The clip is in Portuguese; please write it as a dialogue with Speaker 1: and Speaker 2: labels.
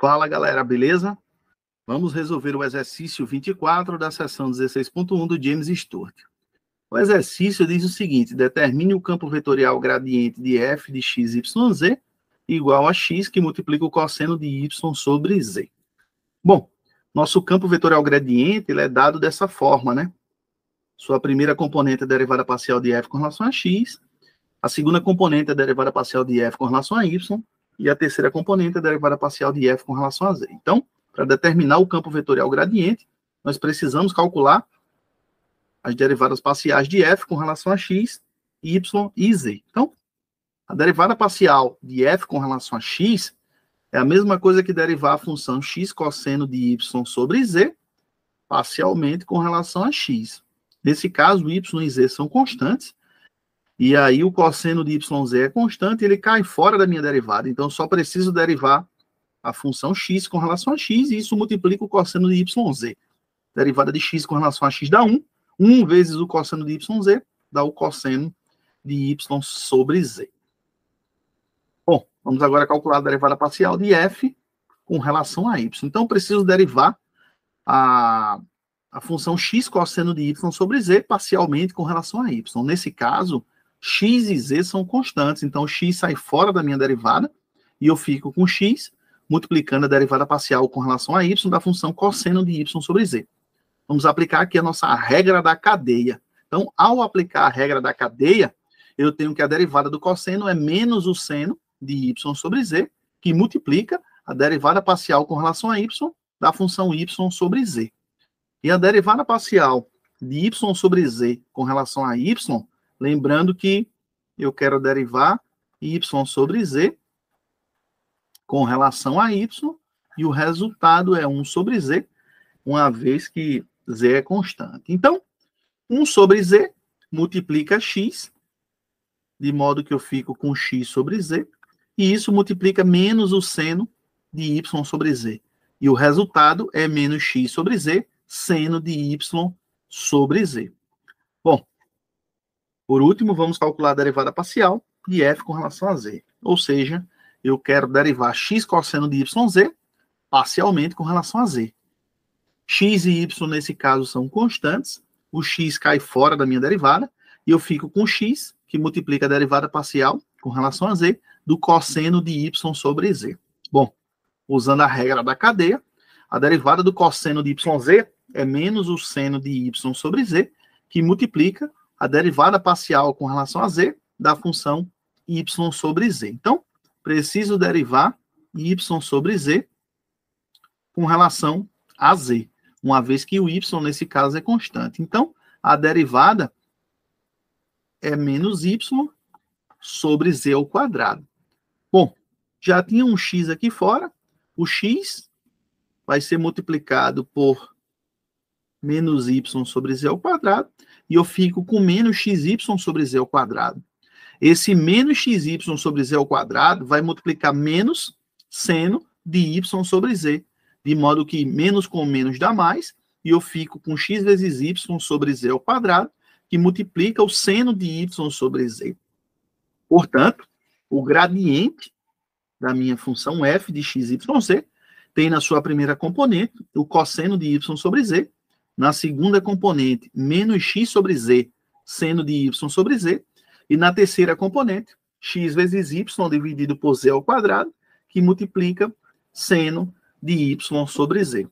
Speaker 1: Fala, galera, beleza? Vamos resolver o exercício 24 da seção 16.1 do James Stewart. O exercício diz o seguinte: determine o campo vetorial gradiente de f de x, y, z igual a x que multiplica o cosseno de y sobre z. Bom, nosso campo vetorial gradiente ele é dado dessa forma, né? Sua primeira componente é a derivada parcial de f com relação a x, a segunda componente é a derivada parcial de f com relação a y, e a terceira componente é a derivada parcial de f com relação a z. Então, para determinar o campo vetorial gradiente, nós precisamos calcular as derivadas parciais de f com relação a x, y e z. Então, a derivada parcial de f com relação a x é a mesma coisa que derivar a função x cosseno de y sobre z parcialmente com relação a x. Nesse caso, y e z são constantes, e aí o cosseno de yz é constante, ele cai fora da minha derivada. Então, só preciso derivar a função x com relação a x, e isso multiplica o cosseno de yz. Derivada de x com relação a x dá 1. 1 vezes o cosseno de yz dá o cosseno de y sobre z. Bom, vamos agora calcular a derivada parcial de f com relação a y. Então, preciso derivar a função x cosseno de y sobre z parcialmente com relação a y. Nesse caso, x e z são constantes, então x sai fora da minha derivada e eu fico com x multiplicando a derivada parcial com relação a y da função cosseno de y sobre z. Vamos aplicar aqui a nossa regra da cadeia. Então, ao aplicar a regra da cadeia, eu tenho que a derivada do cosseno é menos o seno de y sobre z, que multiplica a derivada parcial com relação a y da função y sobre z. E a derivada parcial de y sobre z com relação a y, lembrando que eu quero derivar y sobre z com relação a y, e o resultado é 1 sobre z, uma vez que z é constante. Então, 1 sobre z multiplica x, de modo que eu fico com x sobre z, e isso multiplica menos o seno de y sobre z. E o resultado é menos x sobre z, seno de y sobre z. Bom, por último, vamos calcular a derivada parcial de f com relação a z. Ou seja, eu quero derivar x cosseno de yz parcialmente com relação a z. X e y, nesse caso, são constantes. O x cai fora da minha derivada. E eu fico com x, que multiplica a derivada parcial com relação a z, do cosseno de y sobre z. Bom, usando a regra da cadeia, a derivada do cosseno de yz é menos o seno de y sobre z, que multiplica a derivada parcial com relação a z da função y sobre z. Então, preciso derivar y sobre z com relação a z, uma vez que o y, nesse caso, é constante. Então, a derivada é menos y sobre z ao quadrado. Bom, já tinha um x aqui fora, o x vai ser multiplicado por menos y sobre z ao quadrado, e eu fico com menos xy sobre z ao quadrado. Esse menos xy sobre z ao quadrado vai multiplicar menos seno de y sobre z, de modo que menos com menos dá mais, e eu fico com x vezes y sobre z ao quadrado, que multiplica o seno de y sobre z. Portanto, o gradiente da minha função f de x, y, z tem na sua primeira componente o cosseno de y sobre z, na segunda componente, menos x sobre z, seno de y sobre z, e na terceira componente, x vezes y dividido por z ao quadrado, que multiplica seno de y sobre z.